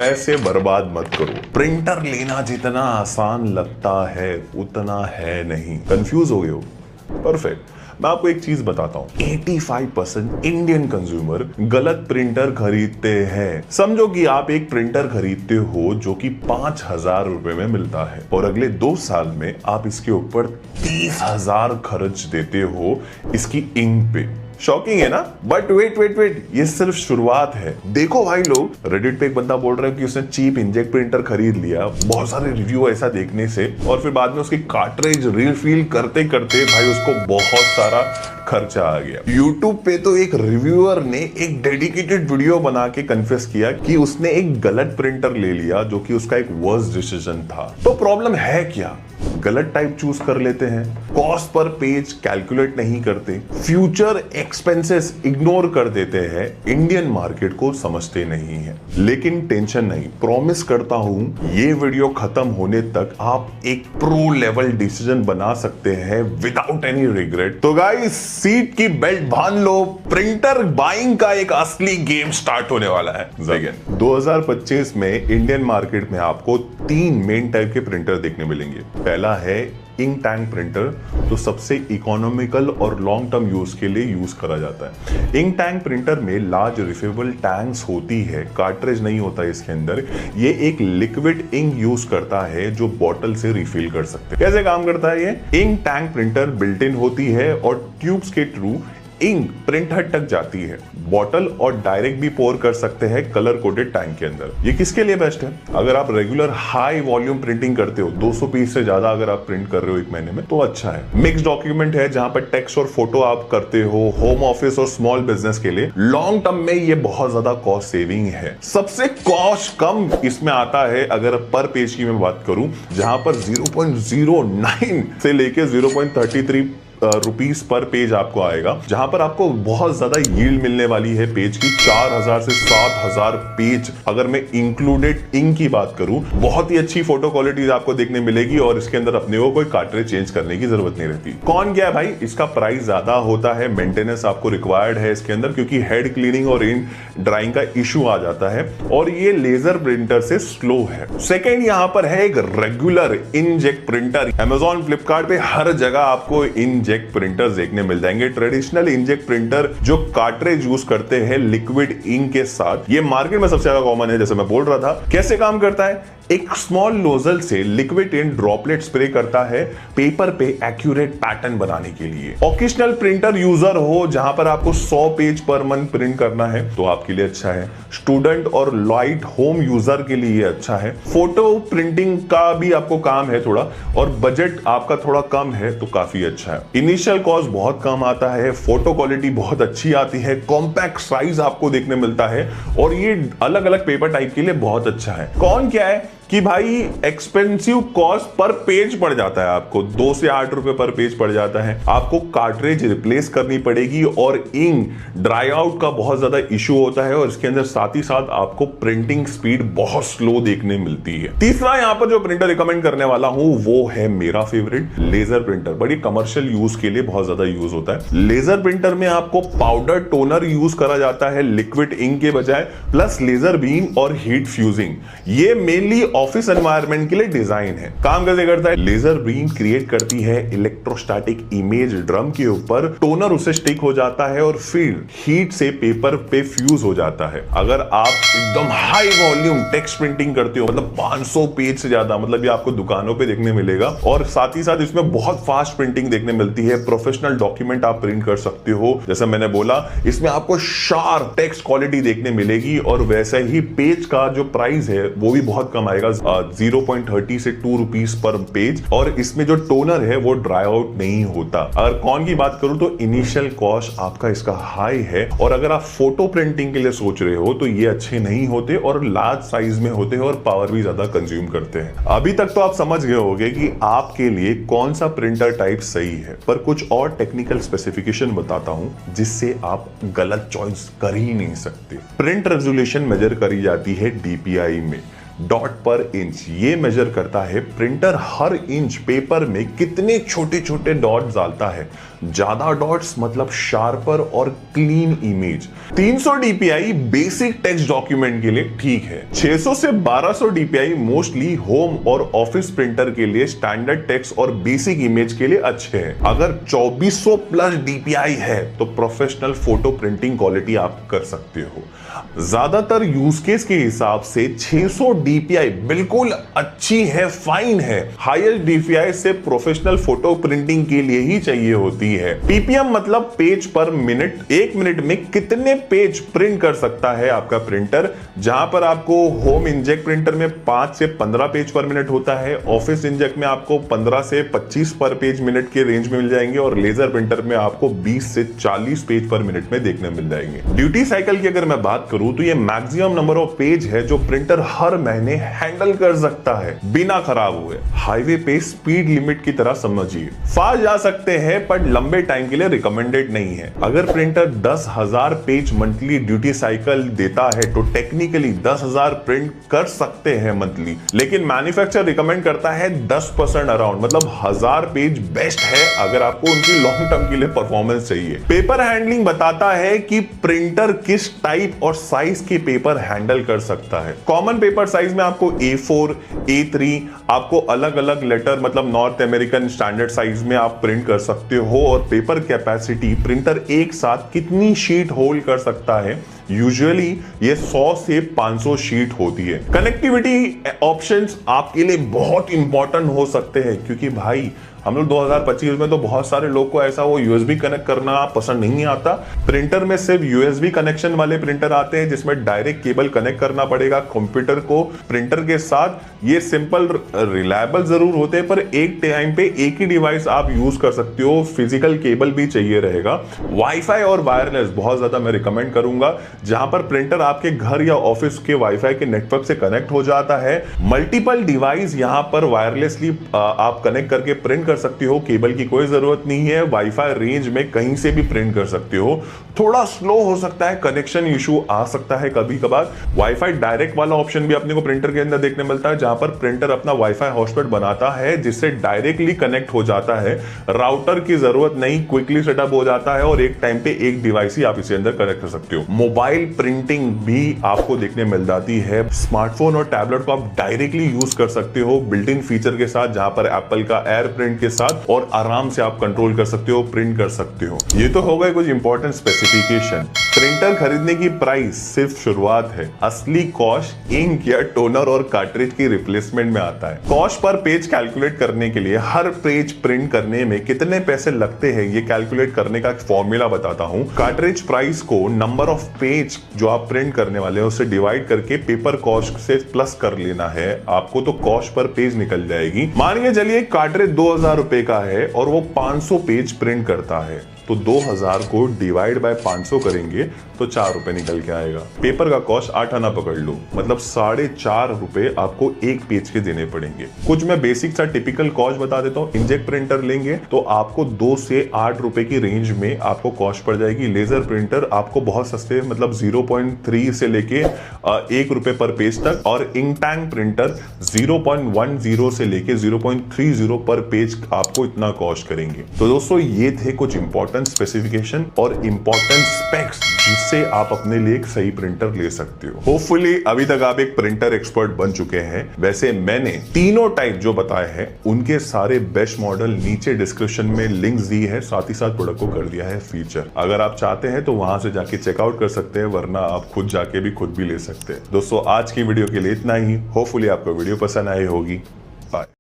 पैसे बर्बाद मत करो। प्रिंटर लेना जितना आसान लगता है उतना है नहीं। कंफ्यूज हो गए हो? परफेक्ट। मैं आपको एक चीज बताता हूँ, 85% इंडियन कंज्यूमर गलत प्रिंटर खरीदते हैं। समझो कि आप एक प्रिंटर खरीदते हो जो कि 5,000 रुपए में मिलता है और अगले 2 साल में आप इसके ऊपर 30,000 खर्च देते हो इसकी इंक पे। शॉकिंग है ना? बट वेट, ये सिर्फ शुरुआत है। देखो भाई, लोग रेडिट पे एक बंदा बोल रहा है कि उसने चीप इंजेक्ट प्रिंटर खरीद लिया, बहुत सारे रिव्यू ऐसा देखने से, और फिर बाद में उसकी कार्ट्रिज रिफिल करते करते भाई उसको बहुत सारा खर्चा आ गया। YouTube पे तो एक रिव्यूअर ने एक डेडिकेटेड वीडियो बना के कन्फेस किया कि उसने एक गलत प्रिंटर ले लिया जो कि उसका एक वर्स्ट डिसीजन था। तो प्रॉब्लम है क्या? गलत टाइप चूज कर लेते हैं, कॉस्ट पर पेज कैलकुलेट नहीं करते, फ्यूचर एक्सपेंसेस इग्नोर कर देते हैं, इंडियन मार्केट को समझते नहीं है। लेकिन टेंशन नहीं, प्रॉमिस करता हूं ये वीडियो खत्म होने तक आप एक प्रो लेवल डिसीजन बना सकते हैं विदाउट एनी रिग्रेट। तो गाइस, सीट की बेल्ट बांध लो, प्रिंटर बाइंग का एक असली गेम स्टार्ट होने वाला है। 2025 में इंडियन मार्केट में आपको 3 मेन टाइप के प्रिंटर देखने मिलेंगे। पहला है इंक टैंक प्रिंटर, तो सबसे इकोनॉमिकल और लॉन्ग टर्म यूज के लिए यूज करा जाता है। इंक टैंक प्रिंटर में लार्ज रिफिलेबल टैंक्स होती है, कार्ट्रिज नहीं होता इसके अंदर। ये एक लिक्विड इंक यूज करता है जो बॉटल से रिफिल कर सकते हैं। कैसे काम करता है ये? Ink tank printer built in होती है और ट्यूब्स के थ्रू इंक प्रिंटर तक जाती है। बॉटल और डायरेक्ट भी पोर कर सकते हैं कलर कोडेड टैंक के अंदर। ये किसके लिए बेस्ट है? अगर आप रेगुलर हाई वॉल्यूम प्रिंटिंग करते हो, 200 पीस से ज्यादा अगर आप प्रिंट कर रहे हो एक महीने में, तो अच्छा है। मिक्स डॉक्यूमेंट है जहां पर टेक्स्ट और फोटो आप करते हो, होम ऑफिस और स्मॉल बिजनेस के लिए लॉन्ग टर्म में ये बहुत ज्यादा कॉस्ट सेविंग है। सबसे कॉस्ट कम इसमें आता है अगर पर पेज की मैं बात करूं, जहां पर 0.09 से लेके 0.33 रुपीस पर पेज आपको आएगा, जहां पर आपको बहुत ज्यादा यील्ड मिलने वाली है पेज की। 4,000 से 7,000 पेज अगर मैं इंक्लूडेड इंक की बात करूं, बहुत ही अच्छी फोटो क्वालिटी आपको देखने मिलेगी और इसके अंदर अपने को कोई कार्ट्रिज चेंज करने की जरूरत नहीं रहती। कौन क्या है भाई, इसका प्राइस ज्यादा होता है, मेंटेनेंस आपको रिक्वायर्ड है इसके अंदर, क्योंकि हेड क्लीनिंग और इंक ड्राइंग का इशू आ जाता है और ये लेजर प्रिंटर से स्लो है। सेकेंड यहां पर है एक regular inject printer. Amazon, Flipkart पे हर जगह आपको इंजेक्ट प्रिंटर्स देखने मिल जाएंगे। ट्रेडिशनल इंजेक्ट प्रिंटर जो कार्ट्रिज यूज करते हैं लिक्विड इंक के साथ, ये मार्केट में सबसे ज्यादा कॉमन है। जैसे मैं बोल रहा था, कैसे काम करता है? एक स्मॉल नोजल से लिक्विड इंक ड्रॉपलेट स्प्रे करता है पेपर पे एक्यूरेट पैटर्न बनाने के लिए। ओकेशनल प्रिंटर यूजर हो जहां पर आपको 100 पेज पर मंथ प्रिंट करना है तो आपके लिए अच्छा है। स्टूडेंट और लाइट होम यूजर के लिए अच्छा है। फोटो प्रिंटिंग का भी आपको काम है थोड़ा, और बजट आपका थोड़ा कम है तो काफी अच्छा है। इनिशियल कॉस्ट बहुत कम आता है, फोटो क्वालिटी बहुत अच्छी आती है, कॉम्पैक्ट साइज आपको देखने मिलता है और ये अलग अलग पेपर टाइप के लिए बहुत अच्छा है। कौन क्या है कि भाई एक्सपेंसिव कॉस्ट पर पेज पड़ जाता है, आपको 2 से 8 रुपए पर पेज पड़ जाता है। आपको कार्ट्रिज रिप्लेस करनी पड़ेगी और इंक ड्राई आउट का बहुत ज्यादा इशू होता है और इसके अंदर साथ ही साथ आपको प्रिंटिंग स्पीड बहुत स्लो देखने मिलती है। तीसरा यहां पर जो प्रिंटर रिकमेंड करने वाला हूं वो है मेरा फेवरेट, लेजर प्रिंटर। बड़ी कमर्शियल यूज के लिए बहुत ज्यादा यूज होता है। लेजर प्रिंटर में आपको पाउडर टोनर यूज करा जाता है लिक्विड इंक के बजाय, प्लस लेजर बीम और हीट फ्यूजिंग। ये मेनली ऑफिस एनवायरनमेंट के लिए डिजाइन है। काम कैसे करता है? लेजर बीम क्रिएट करती है इलेक्ट्रोस्टैटिक इमेज ड्रम के ऊपर, टोनर उसे स्टिक हो जाता है और फिर हीट से पेपर पे फ्यूज हो जाता है। अगर आप एकदम हाई वॉल्यूम टेक्स्ट प्रिंटिंग करते हो, मतलब 500 पेज से ज्यादा, मतलब ये आपको दुकानों पे देखने मिलेगा और साथ ही साथ इसमें बहुत फास्ट प्रिंटिंग देखने मिलती है। प्रोफेशनल डॉक्यूमेंट आप प्रिंट कर सकते हो। जैसा मैंने बोला, इसमें आपको शार्प टेक्स्ट क्वालिटी देखने मिलेगी और वैसे ही पेज का जो प्राइस है वो भी बहुत कम आएगा, 0.30 से 2 रुपीस पर पेज, और इसमें जो टोनर है वो ड्राई आउट नहीं होता। अगर कौन की बात करूं तो इनिशियल कॉस्ट आपका इसका हाई है और अगर आप फोटो प्रिंटिंग के लिए सोच रहे हो तो ये अच्छे नहीं होते और लार्ज साइज में होते हैं और पावर भी ज्यादा कंज्यूम करते हैं। अभी तक तो आप समझ गए होंगे कि आपके लिए कौन सा प्रिंटर टाइप सही है, पर कुछ और टेक्निकल स्पेसिफिकेशन बताता हूं जिससे आप गलत चॉइस कर ही नहीं सकते। प्रिंट रेजोल्यूशन मेजर करी जाती है DPI में। डॉट पर इंच। ये मेजर करता है प्रिंटर हर इंच पेपर में कितने छोटे छोटे डॉट्स डालता है। ज्यादा डॉट्स मतलब शार्पर और clean image. 300 DPI basic text document के लिए ठीक है। 600 से 1200 DPI मोस्टली होम और ऑफिस प्रिंटर के लिए स्टैंडर्ड टेक्स्ट और बेसिक इमेज के लिए अच्छे हैं। अगर 2400 प्लस DPI है तो प्रोफेशनल फोटो प्रिंटिंग क्वालिटी आप कर सकते हो। ज्यादातर यूज केस के हिसाब से 600 DPI बिल्कुल अच्छी है, फाइन है। हाईएस्ट DPI से प्रोफेशनल फोटो प्रिंटिंग के लिए ही चाहिए होती है। PPM मतलब पेज पर मिनट। 1 मिनट में कितने पेज प्रिंट कर सकता है आपका प्रिंटर। जहां पर आपको होम इंजेक्ट प्रिंटर में 5 से 15 पेज पर मिनट होता है, ऑफिस इंजेक्ट में आपको 15 से 25 पर पेज मिनट के रेंज में मिल जाएंगे और लेजर प्रिंटर में आपको 20 से 40 पेज पर मिनट में देखने मिल जाएंगे। ड्यूटी साइकिल की अगर मैं बात करूं तो ये मैक्सिमम नंबर ऑफ पेज है जो प्रिंटर हर महीने हैंडल कर सकता है बिना खराब हुए। हाईवे पे स्पीड लिमिट की तरह समझिए, फास्ट जा सकते हैं पर लंबे टाइम के लिए रिकमेंडेड नहीं है। अगर printer 10,000 page monthly duty cycle देता है तो टेक्निकली 10,000 प्रिंट कर सकते हैं मंथली, लेकिन मैन्युफैक्चरर रिकमेंड करता है 10% अराउंड, मतलब 1000 पेज बेस्ट है अगर आपको उनकी लॉन्ग टर्म के लिए परफॉर्मेंस चाहिए। पेपर हैंडलिंग बताता है कि प्रिंटर किस टाइप और साइज के पेपर हैंडल कर सकता है। कॉमन पेपर साइज में आपको A4, A3 आपको अलग अलग लेटर मतलब नॉर्थ अमेरिकन स्टैंडर्ड साइज में आप प्रिंट कर सकते हो। और पेपर कैपेसिटी प्रिंटर एक साथ कितनी शीट होल्ड कर सकता है, यूजुअली ये 100 से 500 शीट होती है। कनेक्टिविटी ऑप्शंस आपके लिए बहुत इंपॉर्टेंट हो सकते हैं क्योंकि भाई हम लोग 2025 में तो बहुत सारे लोग को ऐसा वो USB कनेक्ट करना पसंद नहीं आता। प्रिंटर में सिर्फ USB कनेक्शन वाले प्रिंटर आते हैं जिसमें डायरेक्ट केबल कनेक्ट करना पड़ेगा कंप्यूटर को प्रिंटर के साथ। ये सिंपल रिलायबल जरूर होते हैं पर एक टाइम पे एक ही डिवाइस आप यूज कर सकते हो। फिजिकल केबल भी चाहिए रहेगा। वाईफाई और वायरलेस बहुत ज्यादा मैं रिकमेंड करूंगा, जहां पर प्रिंटर आपके घर या ऑफिस के वाईफाई के नेटवर्क से कनेक्ट हो जाता है। मल्टीपल डिवाइस यहां पर वायरलेसली आप कनेक्ट करके प्रिंट कर सकते हो, केबल की कोई जरूरत नहीं है। वाईफाई रेंज में कहीं से भी प्रिंट कर सकते हो। थोड़ा स्लो हो सकता है, कनेक्शन इशू आ सकता है कभी कभार। वाईफाई डायरेक्ट वाला ऑप्शन भी अपने को प्रिंटर के अंदर देखने मिलता है, जहां पर प्रिंटर अपना वाईफाई हॉटस्पॉट बनाता है जिससे डायरेक्टली कनेक्ट हो जाता है। राउटर की जरूरत नहीं, क्विकली सेटअप हो जाता है और एक टाइम पे एक डिवाइस ही आप इसके अंदर कनेक्ट कर सकते हो। मोबाइल प्रिंटिंग भी आपको देखने मिल जाती है। स्मार्टफोन और टैबलेट को आप डायरेक्टली यूज कर सकते हो बिल्ट इन फीचर के साथ, जहां पर एप्पल का एयर प्रिंट के साथ, और आराम से आप कंट्रोल कर सकते हो, प्रिंट कर सकते हो। ये तो हो गए कुछ इंपॉर्टेंट स्पेसिफिकेशन। प्रिंटर खरीदने की प्राइस सिर्फ शुरुआत है। असली कॉस्ट इंक या टोनर और कार्ट्रिज की रिप्लेसमेंट में आता है। कॉस्ट पर पेज कैलकुलेट करने के लिए हर पेज प्रिंट करने में कितने पैसे लगते हैं ये कैलकुलेट करने का एक फॉर्मूला बताता हूं। कार्ट्रिज प्राइस को नंबर ऑफ पेज जो आप प्रिंट करने वाले हैं उससे डिवाइड करके पेपर कॉस्ट से प्लस कर लेना है आपको, तो कॉस्ट पर पेज निकल जाएगी। मान के चलिए कार्ट्रिज 2000 रुपए का है और वो 500 पेज प्रिंट करता है, तो 2000 को डिवाइड बाय 500 करेंगे तो 4 रुपए निकल के आएगा। पेपर का कॉस्ट 8 आना पकड़ लो, मतलब 4.5 रुपए आपको एक पेज के देने पड़ेंगे। कुछ मैं बेसिक सा टिपिकल कॉस्ट बता देता हूँ। इंजेक्ट प्रिंटर लेंगे तो आपको 2 से 8 रुपए की रेंज में आपको कॉस्ट पड़ जाएगी। लेजर प्रिंटर आपको बहुत सस्ते, मतलब 0.3 से लेके 1 रुपए पर पेज तक, और इंक टैंक प्रिंटर 0.10 से लेके 0.30 पर पेज आपको इतना कॉस्ट करेंगे। तो दोस्तों ये थे कुछ इंपॉर्टेंट स्पेसिफिकेशन और इंपॉर्टेंट स्पेक्स जिससे आप अपने लिए एक सही प्रिंटर ले सकते हो। होपफुली अभी तक आप एक प्रिंटर एक्सपर्ट बन चुके हैं। वैसे मैंने तीनों टाइप जो बताए हैं उनके सारे बेस्ट मॉडल नीचे डिस्क्रिप्शन में लिंक्स दी है, साथ ही साथ प्रोडक्ट को कर दिया है फीचर। अगर आप चाहते हैं तो वहां से जाके चेकआउट कर सकते हैं, वरना आप खुद जाके भी खुद भी ले सकते हैं। दोस्तों आज की वीडियो के लिए इतना ही। होपफुली आपको वीडियो पसंद आई होगी। बाय।